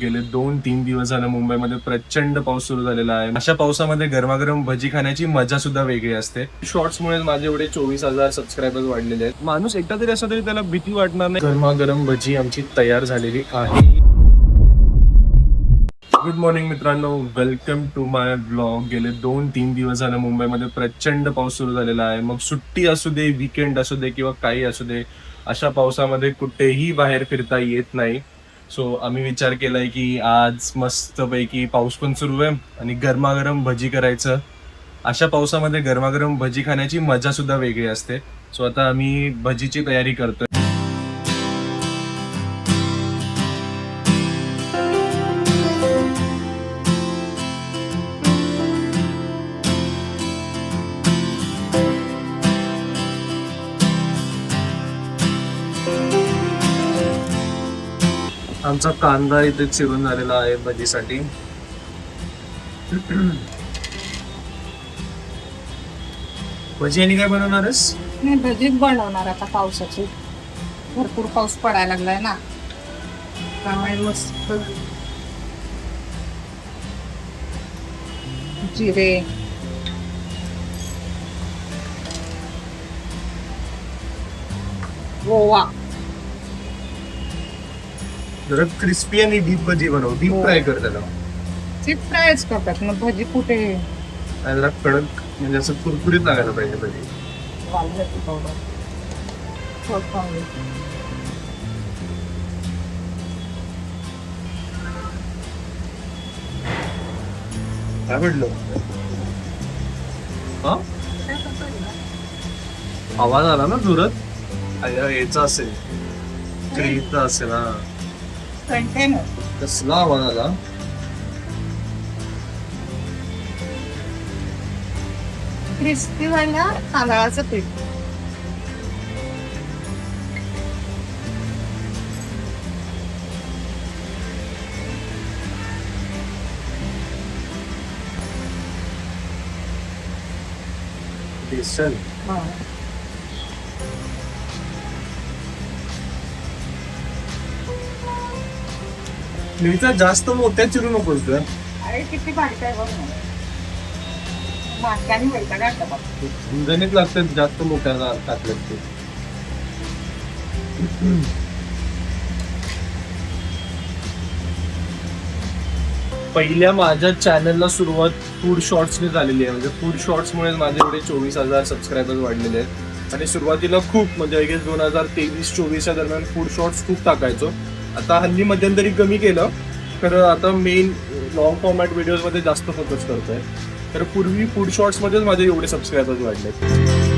गेले 2-3 दिवस झाले मुंबईमध्ये प्रचंड पाऊस सुरू झालेला आहे. अशा पावसामध्ये गरमागरम भजी खाण्याची मजा सुद्धा वेगळी असते. शॉर्ट्समुळे माझे एवढे 24,000 सबस्क्रायबर्स वाढलेले आहेत. माणूस एकटा जरी असला तरी त्याला भीती वाटणार नाही. गरमागरम भजी आमची तयार झालेली आहे. गुड मॉर्निंग मित्रांनो, वेलकम टू माय ब्लॉग. गेले 2-3 दिवस झाले मुंबईमध्ये प्रचंड पाऊस सुरू झालेला आहे. मग सुट्टी असू दे, वीकेंड असू दे किंवा काही असू दे, अशा पावसामध्ये कुठेही बाहेर फिरता येत नाही. सो आम्ही विचार केलाय की आज मस्तपैकी पाऊस पण सुरू आहे आणि गरमागरम भजी करायचं. अशा पावसामध्ये गरमागरम भजी खाण्याची मजा सुद्धा वेगळी असते. सो आता आम्ही भजीची तयारी करतोय. आमचा कांदा इथे चिरून झालेला आहे भजीसाठी. भजी आणि काय बनवणार आहेस? नाही, भजीच बनवणार आता पावसाची. भरपूर पाऊस पडायला लागलाय ना, त्यामुळे मस्त जिरे, ओवा. जरा क्रिस्पी आणि डीप भजी बनव. डीप फ्राय कर त्याला. ती फ्रायच करतात ना भजी. कुठे जरा कडक म्हणजे असं कुरकुरीत लागायला पाहिजे भजी. वालण्याची पावडर, कोथिंबीर. काय म्हटलं? हा, आवाज आला ना जोरात. याचा असेल, क्रीमचा असेल. हा, कंटेनर. कसला आवाज आला? क्रिस्पी व्हायला तांदळाचं पीठ. बेसन. मिरच्या जास्त मोठ्या चिरू नकोस ग. अरे किती बारीक आहे बघ ना. मागच्याने वैता काढता बघ. झणझणीत लागतात जास्त मोठ्या टाकल्यात ते. पहिल्या माझ्या चॅनलला सुरुवात फूड शॉर्ट्सने झालेली आहे. म्हणजे फूड शॉर्ट्समुळे माझे एवढे 24,000 सबस्क्रायबर्स वाढलेले आहेत. आणि सुरुवातीला खूप म्हणजे आय गेस 2023-24 दरम्यान फूड शॉर्ट्स खूप टाकायचो. आता हल्ली मध्यंतरी कमी केलं, तर आता मेन लॉंग फॉर्मॅट व्हिडिओजमध्ये जास्त फोकस करतोय. तर पूर्वी फूड शॉर्ट्समध्येच माझे एवढे सबस्क्रायबर्स वाढले.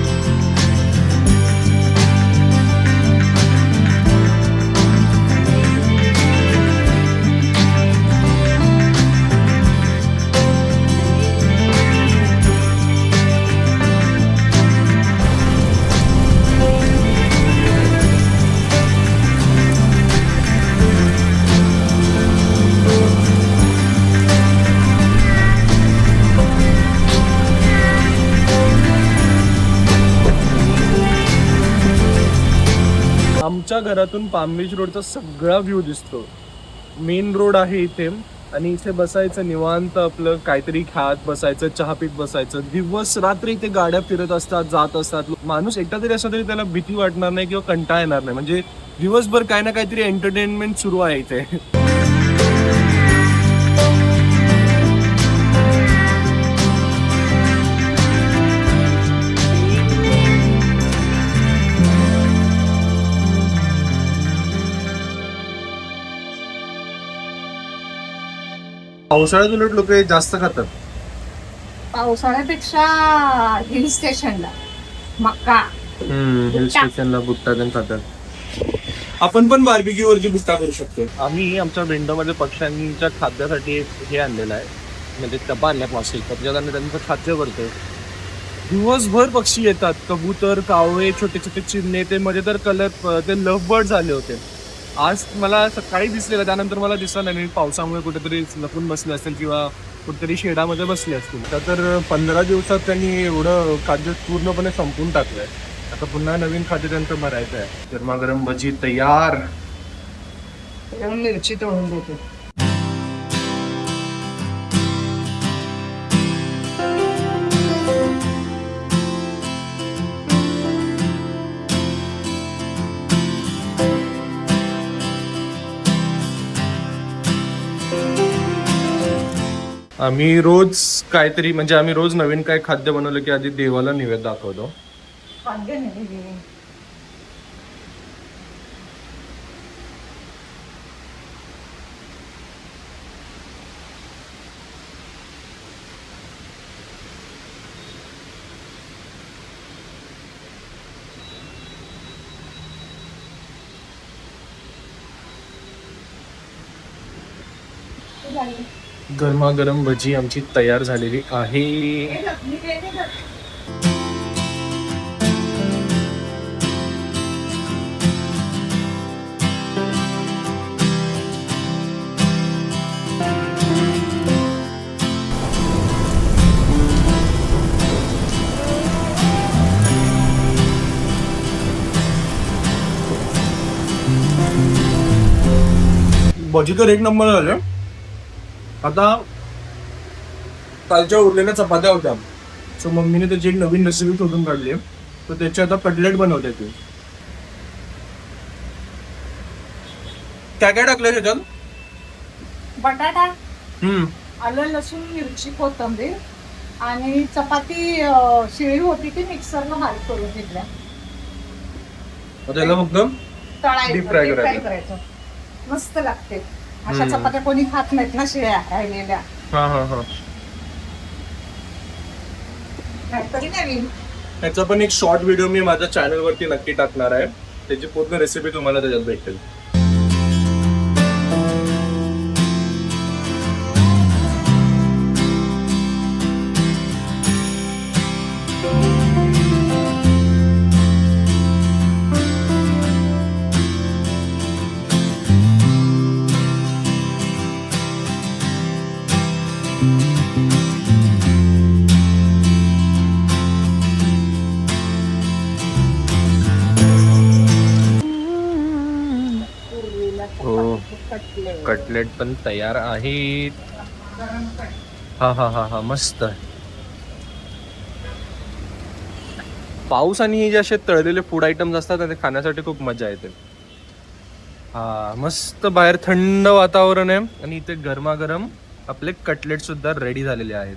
आमच्या घरातून पाम बीच रोडचा सगळा व्ह्यू दिसतो. मेन रोड आहे इथे आणि इथे बसायचं निवांत, आपलं काहीतरी खात बसायचं, चहा पीत बसायचं. दिवस रात्री इथे गाड्या फिरत असतात, जात असतात. माणूस एकटा जरी असला तरी त्याला भीती वाटणार नाही किंवा कंटाळा येणार नाही. म्हणजे दिवसभर काही ना काहीतरी एंटरटेनमेंट सुरू आहे इथे. पावसाळ्यात उलट लोक जास्त खातात. पावसाळ्यापेक्षा हिल स्टेशनला मक्का, हिल स्टेशनला बुट्टा पण खातात. आपण पण बार्बिक्यू वरची बुट्टा करू शकतो. आम्ही आमच्या विंडोमध्ये पक्ष्यांच्या खाद्यासाठी हे आणलेलं आहे, म्हणजे डबा आणल्या प्लास्टिक. त्याच्याकडनं त्यांचं खाद्य करतोय. दिवसभर पक्षी येतात, कबूतर, कावळे, छोटे छोटे चिमणे. ते मध्ये तर कलर ते लव्ह बर्ड झाले होते. आज मला सकाळी दिसलेलं, त्यानंतर मला दिसलं नाही. पावसामुळे कुठेतरी लपून बसले असतील किंवा कुठेतरी शेडामध्ये बसले असतील. तर 15 दिवसात त्यांनी एवढं खाद्य पूर्णपणे संपून टाकलंय. आता पुन्हा नवीन खाद्य त्यांचं भरायचं आहे. गरमागरम भजी तयार. मिरची तळून देते. आम्ही रोज काहीतरी म्हणजे आम्ही रोज नवीन काय खाद्य बनवलं की आधी देवाला नैवेद्य दाखवतो. खाद्य नाही. गरमागरम भजी आमची तयार झालेली आहे. भजी तर एक नंबर झाले. आता कालच्या उरलेल्या चपात्या होत्या, सो मम्मीने त्याची एक नवीन रेसिपी शोधून काढली. तर त्याची आता कटलेट बनवते ती. काय काय टाकलंय त्याच्यात? बटाटा, आलं लसूण मिरची कोथिंबीर आणि चपाती शिळी होती ती मिक्सरला बारीक करून घेतल्या. त्याला फक्त तळायचं, Deep fry deep fry करायचं. करायचं. मस्त लागते. अशा चपात्या कोणी खात नाहीत ना शिळ्या राहिलेल्या. हा हा हा. काहीतरी नवीन. त्याचा पण एक शॉर्ट व्हिडिओ मी माझ्या चॅनल वरती नक्की टाकणार आहे. त्याची पूर्ण रेसिपी तुम्हाला त्याच्यात भेटेल. हो, कटलेट पण तयार आहेत. हा हा हा हा, मस्त. पाऊस आणि हे जे असे तळलेले फूड आयटम्स असतात ना, ते खाण्यासाठी खूप मजा येते. हा, मस्त बाहेर थंड वातावरण आहे आणि इथे गरमागरम आपले कटलेट सुद्धा रेडी झालेले आहेत.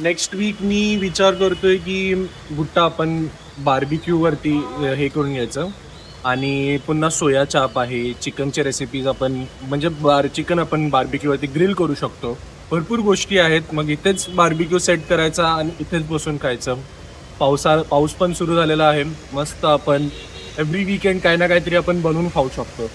नेक्स्ट वीक मी विचार करतोय की बुट्टा आपण बार्बिक्यू वरती हे करून घ्यायचं आणि पुन्हा सोया चाप आहे, चिकनचे रेसिपीज आपण म्हणजे चिकन आपण बार्बिक्यू वरती ग्रिल करू शकतो. भरपूर गोष्टी आहेत. मग इथेच बार्बिक्यू सेट करायचा आणि इथेच बसून खायचं. पाऊस पण सुरू झालेला आहे. मस्त आपण एव्हरी वीकेंड काही ना काहीतरी आपण बनवून खाऊ शकतो.